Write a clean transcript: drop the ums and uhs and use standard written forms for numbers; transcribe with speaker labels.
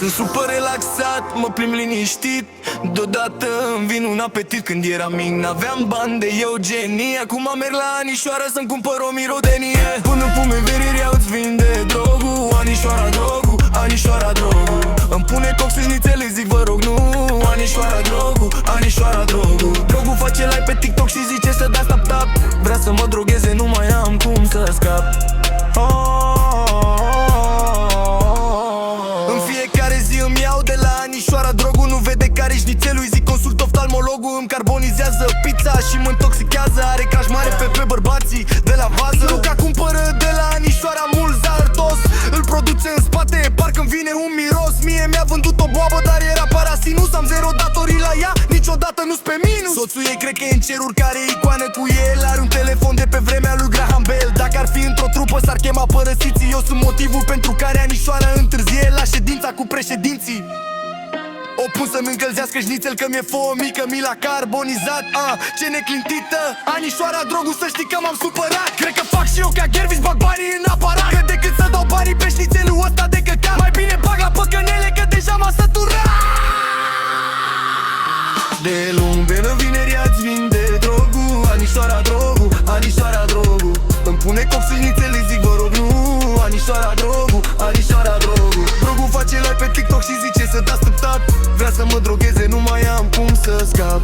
Speaker 1: Sunt super relaxat, mă plimb liniștit. Deodată îmi vin un apetit. Când eram mic n-aveam bani de eugenie. Acum merg la Anișoara să-mi cumpăr o mirodenie. Până pume verirea îți vinde drogul. Anișoara drogul, Anișoara drogul. Îmi pune coxiznițele, zic vă rog nu. Anișoara drogul, Anișoara drogul. Drogul face like pe TikTok și zice să dați tap-tap. Vrea să mă drogheze, nu mai am cum să scap. În fiecare zi îmi iau de la Anișoara drogul. Nu vede care șnițelul, îi zic consult oftalmologul. Îmi carbonizează pizza și mă intoxichează. Are crash mare pe bărbații de la vază. Luca cumpără de la Anișoara mult zartos. Îl produce în spate, parcă-mi vine un miros. Mie mi-a vândut o boabă, dar era parasinus. Am zero datorii la ea, niciodată nu-s pe minus. Soțul ei cred că e în ceruri, care e icoană cu el. Are un telefon de pe vremea lui Graham Bell. Dacă ar fi într-o trupă s-ar chema Părăsiții. Eu sunt motivul pentru care Anișoara întârzie la ședința cu președinții. O pun să-mi încălzească șnițel că mi-e fomică, mi l-a carbonizat. Ce neclintită, Anișoara drogul, să știi că m-am supărat. Cred că fac și eu ca Gervis, bag banii în aparat. Că decât să dau banii pe șnițelul ăsta de căcat, mai bine bag la păcănele că deja m-a săturat. De luni până vinerea îți vinde drogul. Anișoara drogul, Anișoara drogul. Îmi pune coxinițele, zic vă rog nu. Anișoara drogul, Anișoara drogul. Drogul face like pe TikTok și zice să dați tap-tap. Vrea să mă drogheze, nu mai am cum să scap.